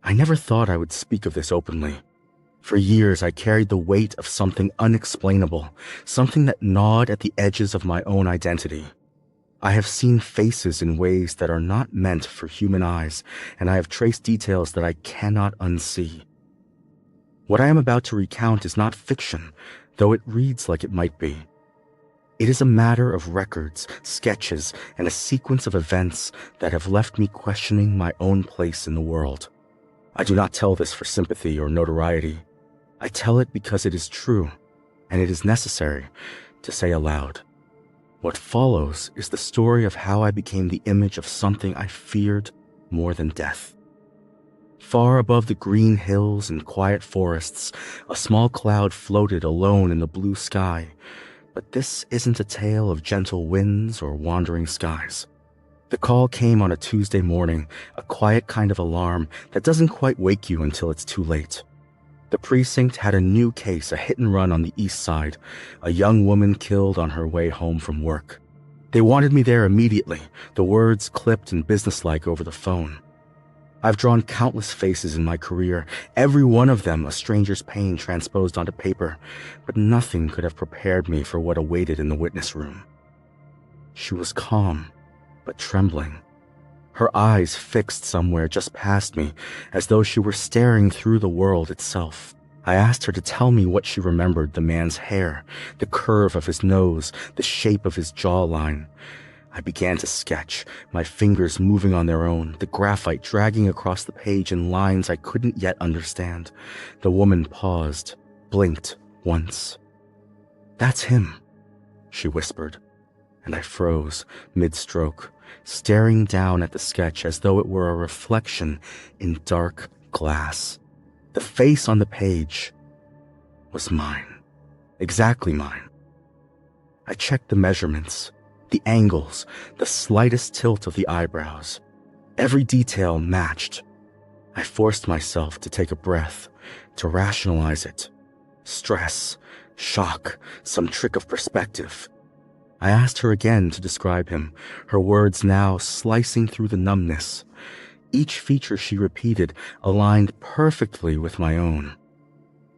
I never thought I would speak of this openly. For years, I carried the weight of something unexplainable, something that gnawed at the edges of my own identity. I have seen faces in ways that are not meant for human eyes, and I have traced details that I cannot unsee. What I am about to recount is not fiction, though it reads like it might be. It is a matter of records, sketches, and a sequence of events that have left me questioning my own place in the world. I do not tell this for sympathy or notoriety. I tell it because it is true, and it is necessary to say aloud. What follows is the story of how I became the image of something I feared more than death. Far above the green hills and quiet forests, a small cloud floated alone in the blue sky. But this isn't a tale of gentle winds or wandering skies. The call came on a Tuesday morning, a quiet kind of alarm that doesn't quite wake you until it's too late. The precinct had a new case, a hit and run on the east side, a young woman killed on her way home from work. They wanted me there immediately, the words clipped and businesslike over the phone. I've drawn countless faces in my career, every one of them a stranger's pain transposed onto paper, but nothing could have prepared me for what awaited in the witness room. She was calm, but trembling. Her eyes fixed somewhere just past me, as though she were staring through the world itself. I asked her to tell me what she remembered: the man's hair, the curve of his nose, the shape of his jawline. I began to sketch, my fingers moving on their own, the graphite dragging across the page in lines I couldn't yet understand. The woman paused, blinked once. "That's him," she whispered, and I froze mid-stroke, staring down at the sketch as though it were a reflection in dark glass. The face on the page was mine, exactly mine. I checked the measurements, the angles, the slightest tilt of the eyebrows. Every detail matched. I forced myself to take a breath, to rationalize it. Stress, shock, some trick of perspective. I asked her again to describe him, her words now slicing through the numbness. Each feature she repeated aligned perfectly with my own.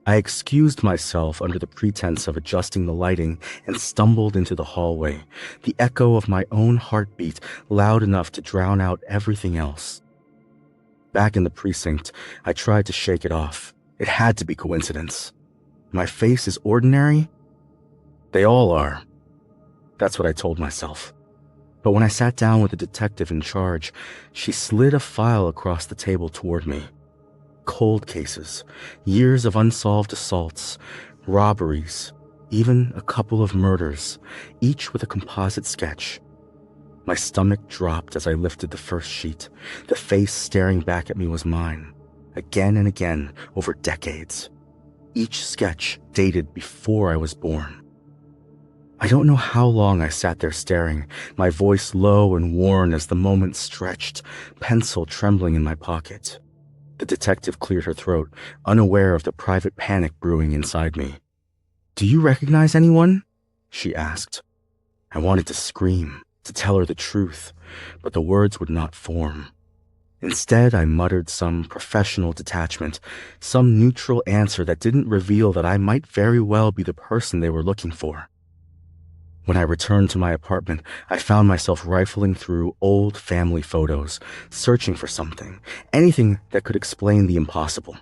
I excused myself under the pretense of adjusting the lighting and stumbled into the hallway, the echo of my own heartbeat loud enough to drown out everything else. Back in the precinct, I tried to shake it off. It had to be coincidence. My face is ordinary? They all are. That's what I told myself. But when I sat down with the detective in charge, she slid a file across the table toward me. Cold cases, years of unsolved assaults, robberies, even a couple of murders, each with a composite sketch. My stomach dropped as I lifted the first sheet. The face staring back at me was mine, again and again over decades. Each sketch dated before I was born. I don't know how long I sat there staring, my voice low and worn as the moment stretched, pencil trembling in my pocket. The detective cleared her throat, unaware of the private panic brewing inside me. "Do you recognize anyone?" she asked. I wanted to scream, to tell her the truth, but the words would not form. Instead, I muttered some professional detachment, some neutral answer that didn't reveal that I might very well be the person they were looking for. When I returned to my apartment, I found myself rifling through old family photos, searching for something, anything that could explain the impossible.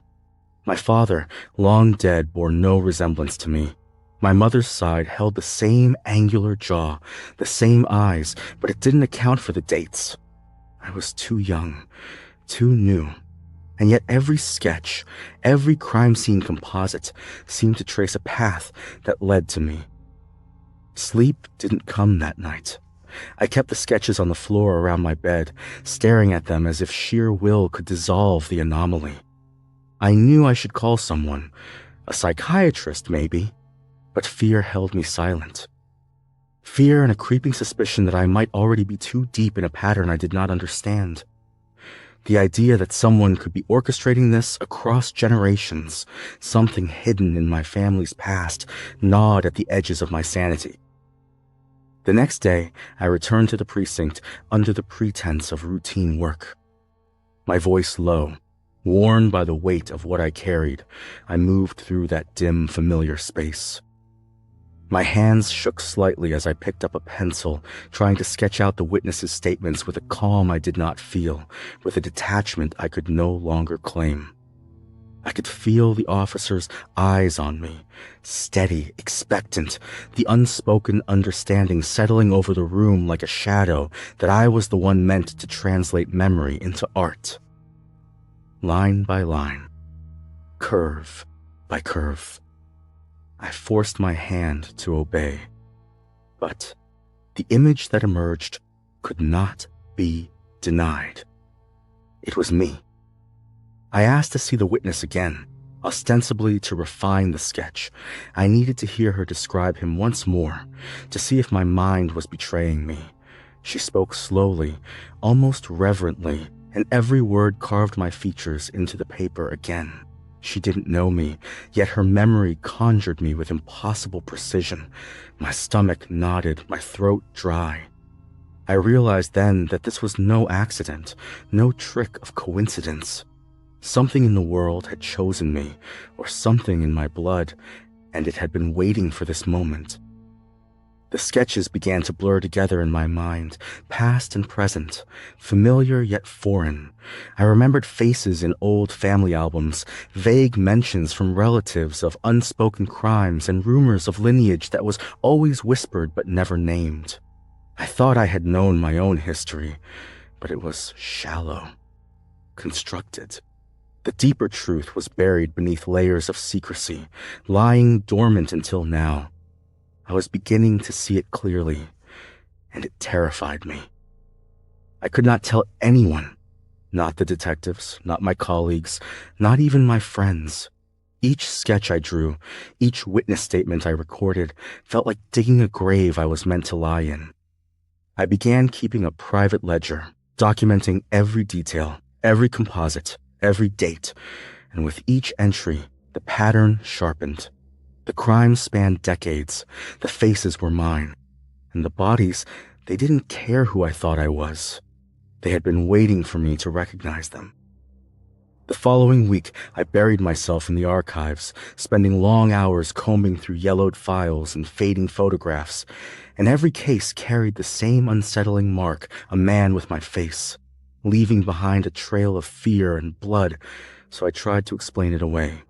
My father, long dead, bore no resemblance to me. My mother's side held the same angular jaw, the same eyes, but it didn't account for the dates. I was too young, too new, and yet every sketch, every crime scene composite seemed to trace a path that led to me. Sleep didn't come that night. I kept the sketches on the floor around my bed, staring at them as if sheer will could dissolve the anomaly. I knew I should call someone, a psychiatrist maybe, but fear held me silent. Fear and a creeping suspicion that I might already be too deep in a pattern I did not understand. The idea that someone could be orchestrating this across generations, something hidden in my family's past, gnawed at the edges of my sanity. The next day, I returned to the precinct under the pretense of routine work. My voice low, Worn by the weight of what I carried, I moved through that dim, familiar space. My hands shook slightly as I picked up a pencil, trying to sketch out the witnesses' statements with a calm I did not feel, with a detachment I could no longer claim. I could feel the officer's eyes on me, steady, expectant, the unspoken understanding settling over the room like a shadow that I was the one meant to translate memory into art. Line by line, curve by curve, I forced my hand to obey. But the image that emerged could not be denied. It was me. I asked to see the witness again, ostensibly to refine the sketch. I needed to hear her describe him once more, to see if my mind was betraying me. She spoke slowly, almost reverently, and every word carved my features into the paper again. She didn't know me, yet her memory conjured me with impossible precision. My stomach knotted, my throat dry. I realized then that this was no accident, no trick of coincidence. Something in the world had chosen me, or something in my blood, and it had been waiting for this moment. The sketches began to blur together in my mind, past and present, familiar yet foreign. I remembered faces in old family albums, vague mentions from relatives of unspoken crimes and rumors of lineage that was always whispered but never named. I thought I had known my own history, but it was shallow, constructed. The deeper truth was buried beneath layers of secrecy, lying dormant until now. I was beginning to see it clearly, and it terrified me. I could not tell anyone, not the detectives, not my colleagues, not even my friends. Each sketch I drew, each witness statement I recorded, felt like digging a grave I was meant to lie in. I began keeping a private ledger, documenting every detail, every composite, every date, and with each entry, the pattern sharpened. The crimes spanned decades, the faces were mine, and the bodies, they didn't care who I thought I was. They had been waiting for me to recognize them. The following week, I buried myself in the archives, spending long hours combing through yellowed files and fading photographs, and every case carried the same unsettling mark, a man with my face, leaving behind a trail of fear and blood, so I tried to explain it away,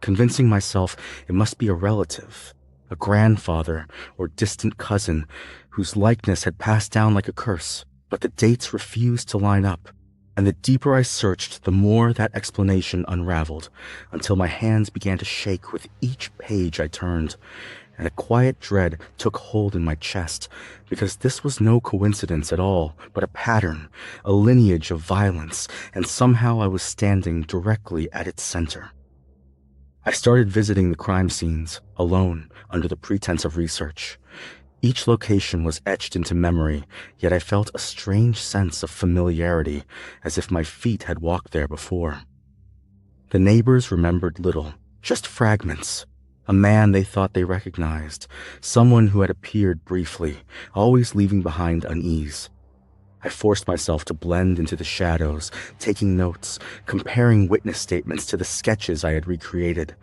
convincing myself it must be a relative, a grandfather or distant cousin whose likeness had passed down like a curse, but the dates refused to line up, and the deeper I searched, the more that explanation unraveled, until my hands began to shake with each page I turned, and a quiet dread took hold in my chest, because this was no coincidence at all, but a pattern, a lineage of violence, and somehow I was standing directly at its center. I started visiting the crime scenes, alone, under the pretense of research. Each location was etched into memory, yet I felt a strange sense of familiarity, as if my feet had walked there before. The neighbors remembered little, just fragments. A man they thought they recognized, someone who had appeared briefly, always leaving behind unease. I forced myself to blend into the shadows, taking notes, comparing witness statements to the sketches I had recreated.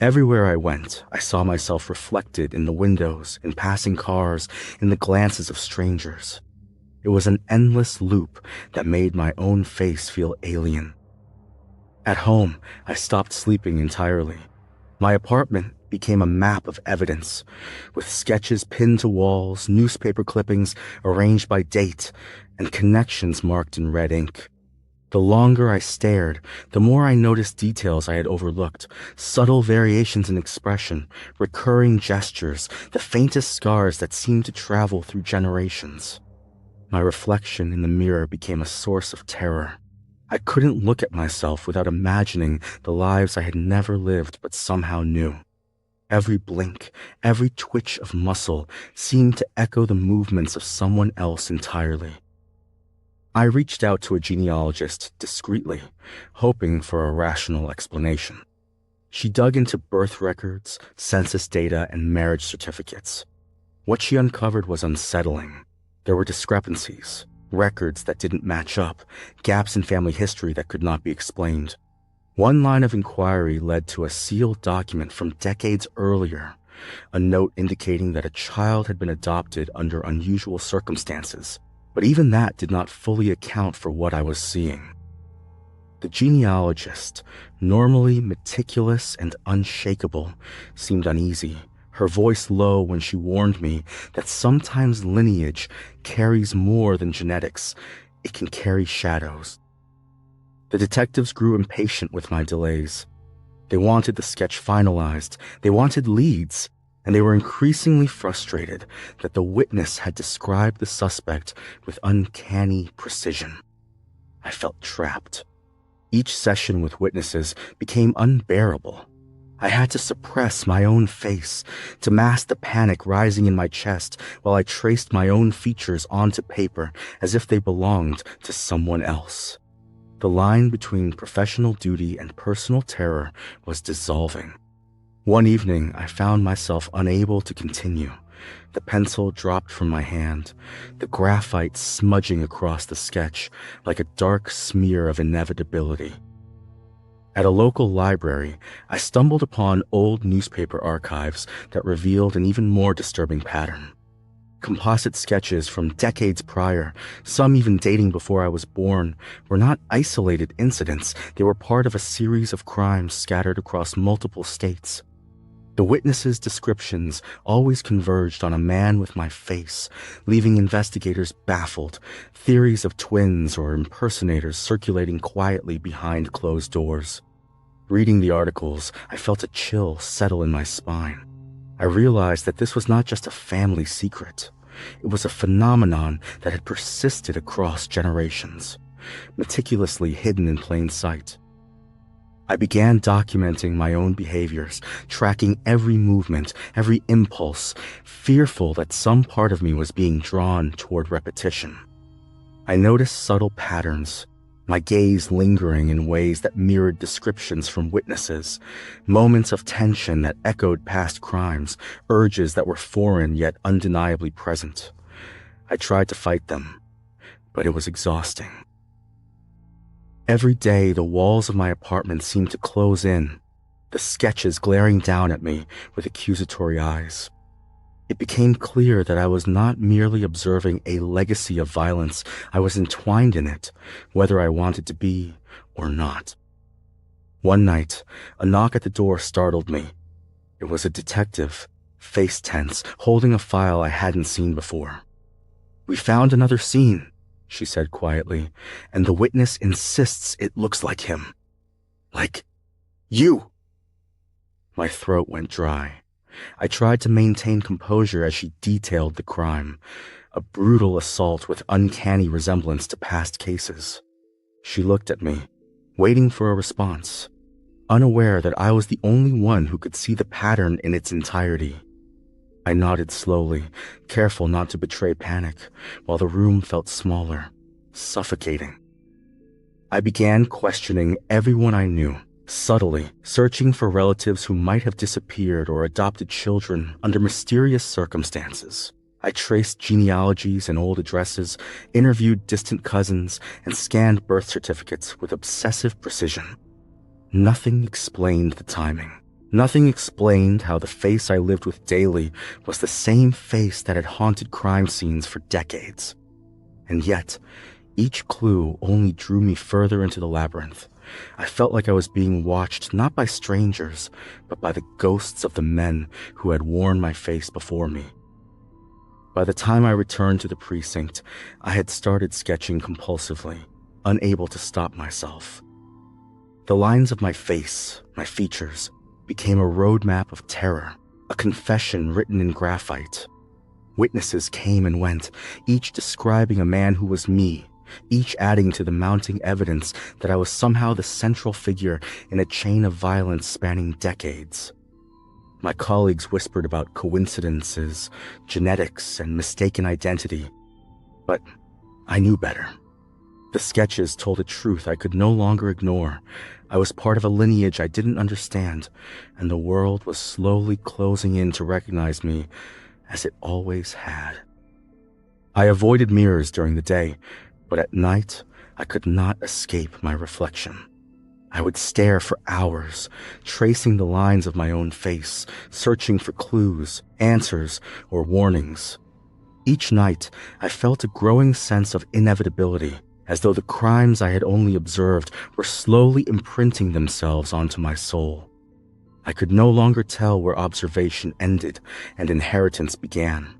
Everywhere I went, I saw myself reflected in the windows, in passing cars, in the glances of strangers. It was an endless loop that made my own face feel alien. At home, I stopped sleeping entirely. My apartment became a map of evidence, with sketches pinned to walls, newspaper clippings arranged by date, and connections marked in red ink. The longer I stared, the more I noticed details I had overlooked, subtle variations in expression, recurring gestures, the faintest scars that seemed to travel through generations. My reflection in the mirror became a source of terror. I couldn't look at myself without imagining the lives I had never lived but somehow knew. Every blink, every twitch of muscle seemed to echo the movements of someone else entirely. I reached out to a genealogist discreetly, hoping for a rational explanation. She dug into birth records, census data, and marriage certificates. What she uncovered was unsettling. There were discrepancies, records that didn't match up, gaps in family history that could not be explained. One line of inquiry led to a sealed document from decades earlier, a note indicating that a child had been adopted under unusual circumstances, but even that did not fully account for what I was seeing. The genealogist, normally meticulous and unshakable, seemed uneasy, her voice low when she warned me that sometimes lineage carries more than genetics. It can carry shadows. The detectives grew impatient with my delays. They wanted the sketch finalized, they wanted leads, and they were increasingly frustrated that the witness had described the suspect with uncanny precision. I felt trapped. Each session with witnesses became unbearable. I had to suppress my own face, to mask the panic rising in my chest while I traced my own features onto paper as if they belonged to someone else. The line between professional duty and personal terror was dissolving. One evening, I found myself unable to continue. The pencil dropped from my hand, the graphite smudging across the sketch like a dark smear of inevitability. At a local library, I stumbled upon old newspaper archives that revealed an even more disturbing pattern. Composite sketches from decades prior, some even dating before I was born, were not isolated incidents. They were part of a series of crimes scattered across multiple states. The witnesses' descriptions always converged on a man with my face, leaving investigators baffled, theories of twins or impersonators circulating quietly behind closed doors. Reading the articles, I felt a chill settle in my spine. I realized that this was not just a family secret. It was a phenomenon that had persisted across generations, meticulously hidden in plain sight. I began documenting my own behaviors, tracking every movement, every impulse, fearful that some part of me was being drawn toward repetition. I noticed subtle patterns, my gaze lingering in ways that mirrored descriptions from witnesses, moments of tension that echoed past crimes, urges that were foreign yet undeniably present. I tried to fight them, but it was exhausting. Every day, the walls of my apartment seemed to close in, the sketches glaring down at me with accusatory eyes. It became clear that I was not merely observing a legacy of violence, I was entwined in it, whether I wanted to be or not. One night, a knock at the door startled me. It was a detective, face tense, holding a file I hadn't seen before. "We found another scene," she said quietly, "and the witness insists it looks like him. Like you." My throat went dry. I tried to maintain composure as she detailed the crime, a brutal assault with uncanny resemblance to past cases. She looked at me, waiting for a response, unaware that I was the only one who could see the pattern in its entirety. I nodded slowly, careful not to betray panic, while the room felt smaller, suffocating. I began questioning everyone I knew, subtly searching for relatives who might have disappeared or adopted children under mysterious circumstances. I traced genealogies and old addresses, interviewed distant cousins, and scanned birth certificates with obsessive precision. Nothing explained the timing. Nothing explained how the face I lived with daily was the same face that had haunted crime scenes for decades. And yet, each clue only drew me further into the labyrinth. I felt like I was being watched not by strangers, but by the ghosts of the men who had worn my face before me. By the time I returned to the precinct, I had started sketching compulsively, unable to stop myself. The lines of my face, my features, became a roadmap of terror, a confession written in graphite. Witnesses came and went, each describing a man who was me, each adding to the mounting evidence that I was somehow the central figure in a chain of violence spanning decades. My colleagues whispered about coincidences, genetics, and mistaken identity, but I knew better. The sketches told a truth I could no longer ignore. I was part of a lineage I didn't understand, and the world was slowly closing in to recognize me, as it always had. I avoided mirrors during the day, but at night, I could not escape my reflection. I would stare for hours, tracing the lines of my own face, searching for clues, answers, or warnings. Each night, I felt a growing sense of inevitability, as though the crimes I had only observed were slowly imprinting themselves onto my soul. I could no longer tell where observation ended and inheritance began.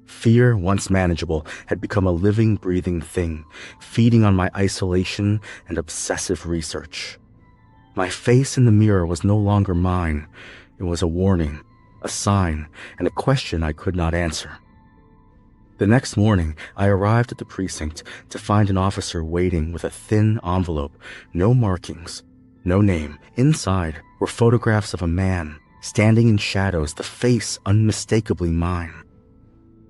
Fear, once manageable, had become a living, breathing thing, feeding on my isolation and obsessive research. My face in the mirror was no longer mine. It was a warning, a sign, and a question I could not answer. The next morning, I arrived at the precinct to find an officer waiting with a thin envelope, no markings, no name. Inside were photographs of a man, standing in shadows, the face unmistakably mine.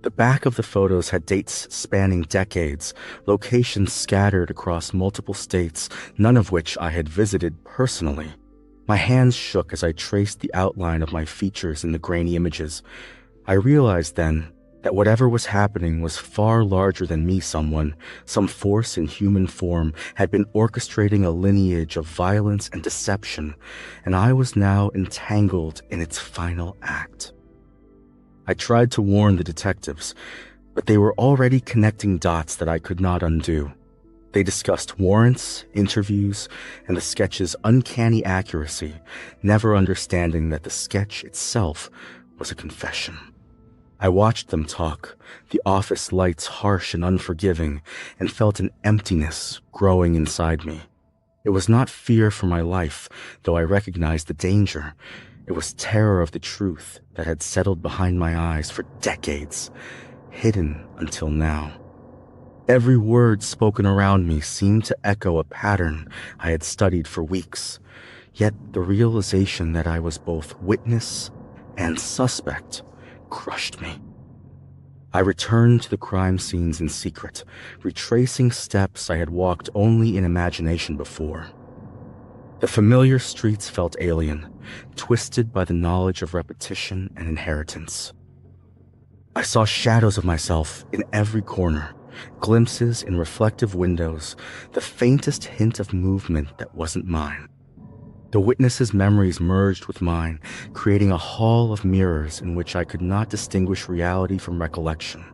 The back of the photos had dates spanning decades, locations scattered across multiple states, none of which I had visited personally. My hands shook as I traced the outline of my features in the grainy images. I realized then that whatever was happening was far larger than me. Some force in human form had been orchestrating a lineage of violence and deception, and I was now entangled in its final act. I tried to warn the detectives, but they were already connecting dots that I could not undo. They discussed warrants, interviews, and the sketch's uncanny accuracy, never understanding that the sketch itself was a confession. I watched them talk, the office lights harsh and unforgiving, and felt an emptiness growing inside me. It was not fear for my life, though I recognized the danger. It was terror of the truth that had settled behind my eyes for decades, hidden until now. Every word spoken around me seemed to echo a pattern I had studied for weeks, yet the realization that I was both witness and suspect crushed me. I returned to the crime scenes in secret, retracing steps I had walked only in imagination before. The familiar streets felt alien, twisted by the knowledge of repetition and inheritance. I saw shadows of myself in every corner, glimpses in reflective windows, the faintest hint of movement that wasn't mine. The witness's memories merged with mine, creating a hall of mirrors in which I could not distinguish reality from recollection.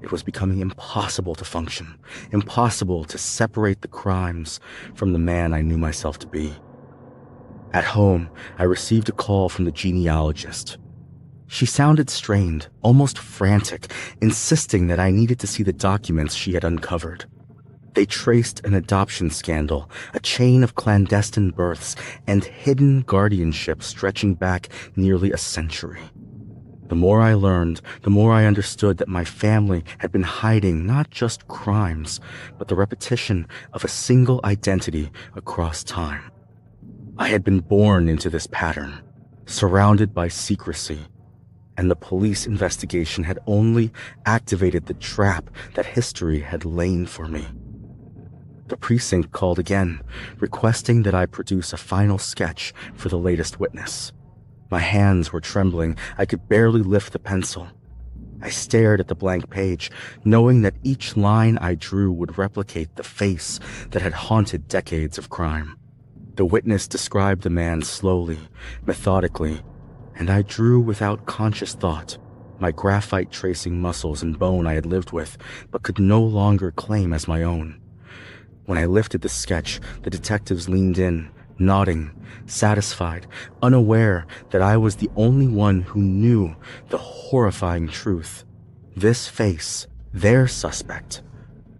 It was becoming impossible to function, impossible to separate the crimes from the man I knew myself to be. At home, I received a call from the genealogist. She sounded strained, almost frantic, insisting that I needed to see the documents she had uncovered. They traced an adoption scandal, a chain of clandestine births, and hidden guardianship stretching back nearly a century. The more I learned, the more I understood that my family had been hiding not just crimes, but the repetition of a single identity across time. I had been born into this pattern, surrounded by secrecy, and the police investigation had only activated the trap that history had lain for me. The precinct called again, requesting that I produce a final sketch for the latest witness. My hands were trembling. I could barely lift the pencil. I stared at the blank page, knowing that each line I drew would replicate the face that had haunted decades of crime. The witness described the man slowly, methodically, and I drew without conscious thought, my graphite tracing muscles and bone I had lived with, but could no longer claim as my own. When I lifted the sketch, the detectives leaned in, nodding, satisfied, unaware that I was the only one who knew the horrifying truth. This face, their suspect,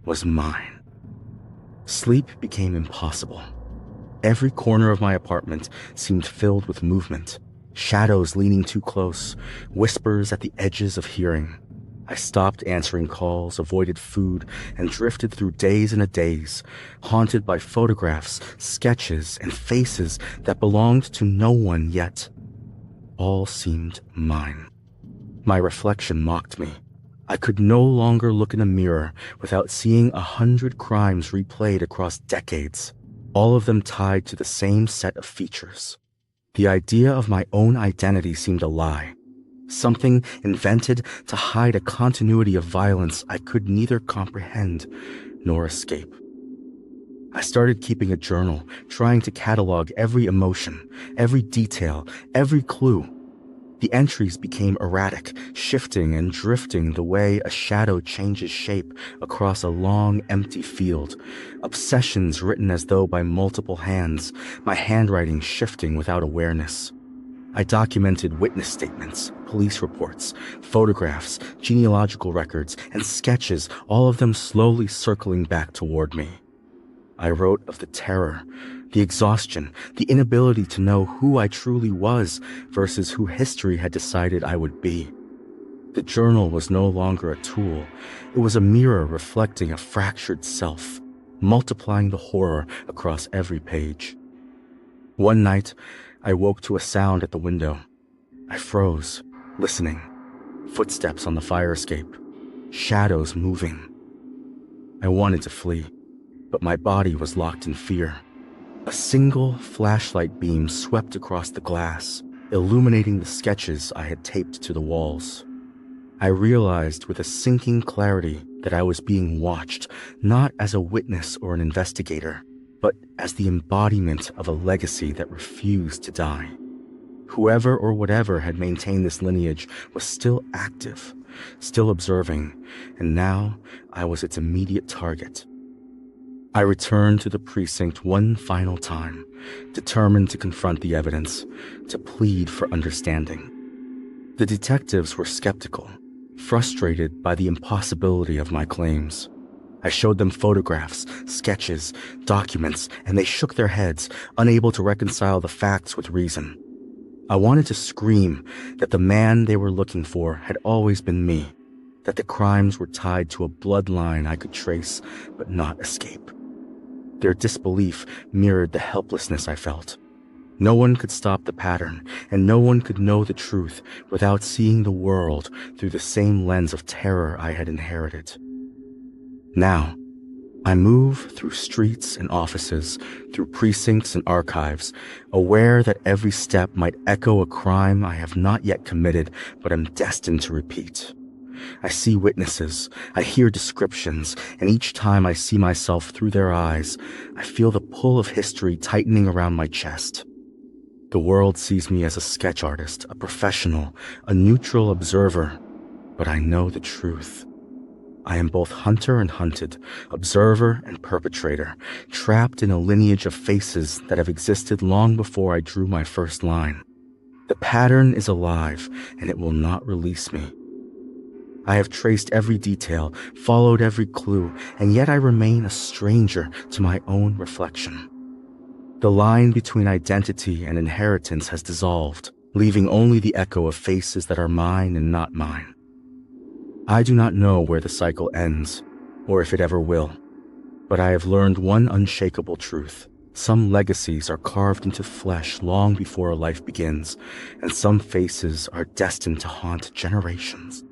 was mine. Sleep became impossible. Every corner of my apartment seemed filled with movement, shadows leaning too close, whispers at the edges of hearing. I stopped answering calls, avoided food, and drifted through days and a days, haunted by photographs, sketches, and faces that belonged to no one yet. All seemed mine. My reflection mocked me. I could no longer look in a mirror without seeing 100 crimes replayed across decades, all of them tied to the same set of features. The idea of my own identity seemed a lie. Something invented to hide a continuity of violence I could neither comprehend nor escape. I started keeping a journal, trying to catalog every emotion, every detail, every clue. The entries became erratic, shifting and drifting the way a shadow changes shape across a long, empty field. Obsessions written as though by multiple hands, my handwriting shifting without awareness. I documented witness statements, police reports, photographs, genealogical records, and sketches, all of them slowly circling back toward me. I wrote of the terror, the exhaustion, the inability to know who I truly was versus who history had decided I would be. The journal was no longer a tool. It was a mirror reflecting a fractured self, multiplying the horror across every page. One night, I woke to a sound at the window. I froze, listening. Footsteps on the fire escape. Shadows moving. I wanted to flee, but my body was locked in fear. A single flashlight beam swept across the glass, illuminating the sketches I had taped to the walls. I realized with a sinking clarity that I was being watched, not as a witness or an investigator, but as the embodiment of a legacy that refused to die. Whoever or whatever had maintained this lineage was still active, still observing, and now I was its immediate target. I returned to the precinct one final time, determined to confront the evidence, to plead for understanding. The detectives were skeptical, frustrated by the impossibility of my claims. I showed them photographs, sketches, documents, and they shook their heads, unable to reconcile the facts with reason. I wanted to scream that the man they were looking for had always been me, that the crimes were tied to a bloodline I could trace but not escape. Their disbelief mirrored the helplessness I felt. No one could stop the pattern, and no one could know the truth without seeing the world through the same lens of terror I had inherited. Now, I move through streets and offices, through precincts and archives, aware that every step might echo a crime I have not yet committed but am destined to repeat. I see witnesses, I hear descriptions, and each time I see myself through their eyes, I feel the pull of history tightening around my chest. The world sees me as a sketch artist, a professional, a neutral observer, but I know the truth. I am both hunter and hunted, observer and perpetrator, trapped in a lineage of faces that have existed long before I drew my first line. The pattern is alive, and it will not release me. I have traced every detail, followed every clue, and yet I remain a stranger to my own reflection. The line between identity and inheritance has dissolved, leaving only the echo of faces that are mine and not mine. I do not know where the cycle ends, or if it ever will, but I have learned one unshakable truth. Some legacies are carved into flesh long before a life begins, and some faces are destined to haunt generations.